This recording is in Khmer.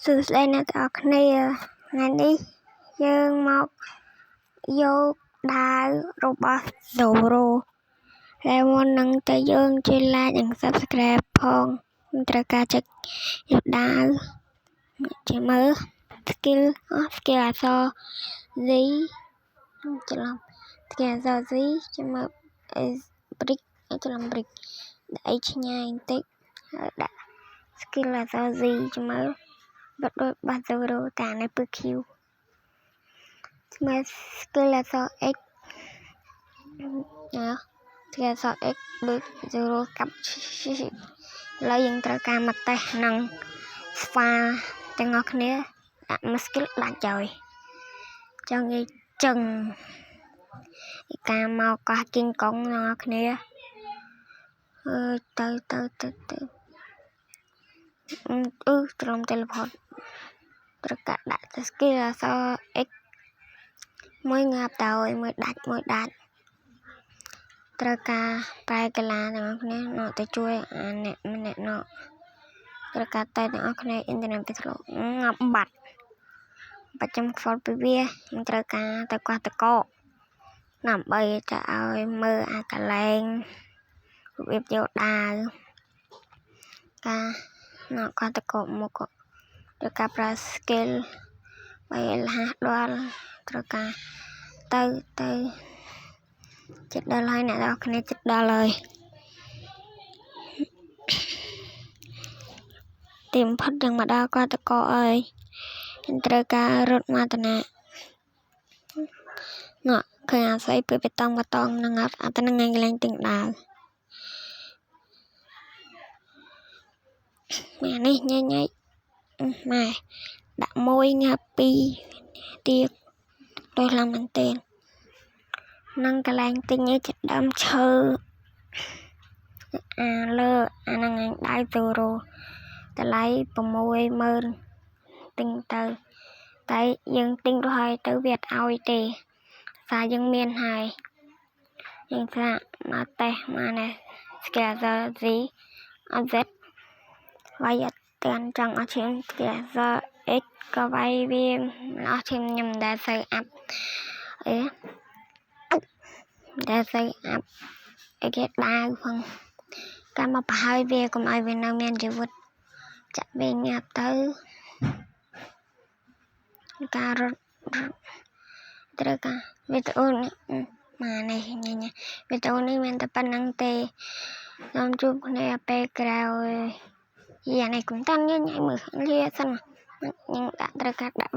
Đây là tao này ngày đi dương một vô đá robot Zoro lại muốn nâng tới dương trên like and subscribe phong tra ca check vô đá chỉ mới skill so gì chỉ làm skill so gì chỉ mới brick chỉ làm brick để chỉ nhanh tích đã skill là so gì chỉ mới bắt đôi bắt Zoro cả này bự kill mà skill là so x nhớ skill so x được Zoro cặp lấy những tra ca mặt tay năng phaទាំងអស់គ្នាដាក់មួយ skill ដាក់ចយចង់និយាយចឹងការមកកោះគីងកុងទាំងអស់គ្នាទៅត្រឹម teleport ត្រូវកាដាក់ skill អក្សរ x មួយងាប់ទៅមួយដាច់ត្រូវការប្រែកលាទាំងអស់គ្នាមកទៅជួយអ្នកនោះត្រូវការតែទាំងអស់គ្នាអ៊ីនធឺណិតទៅឆ្លងងាប់បាត់បច្ចំខ្វល់ពីវាខ្ញុំត្រូវការទៅកោះតកដើម្បីจะឲ្យមើលអាកលែងរបៀបយកដាវការមកកោះតកមកត្រូវការប្រើ skill បីលះដល់ត្រូវការទៅចិត្តដល់ហើយអ្នកនរគ្នាចិត្តដល់ហើយទីមផុតយ៉ាងមកដល់កោះតកអើយត្រូវការរត់មកតាណាឃើញអាស័យពីបេតុងនឹងអត់នឹងកន្លែងទិញដាវម៉ែនេះញ៉ៃម៉ែដាក់មួយងាប់ពីរទៀតដោយឡំមែនទេនឹងកន្លែងទិញនេះចិត្តដើមឈើលើអានឹងដៃZoroតម្លៃ 60000 ទិញទៅតែយើងទិញទៅហើយទៅវាអត់ឲ្យទេសារយើងមានហើយយើងថាមកតេស្តមកនេះ skill Z អត់ Z វាយអត់តាន់ចង់អត់ឈាម skill X ក៏វាយវាអត់ឈាមខ្ញុំដែលសូវអាប់ដែលសូវអាប់គេដាវផងការមកប្រហើយវាកុំឲ្យវានៅមានជីវិតចាក់វាញាប់ទៅការរត់ត្រូវការវីដេអូនេះមកនេះវីដេអូនេះមានតែប៉ុណ្្នឹងទេសូមជួបគ្នាពេលក្រោយយ៉ាងនេះកុំតាន់ញ៉ៃមើលលាសិនខ្ញុំដាក់ត្រូវការដាក់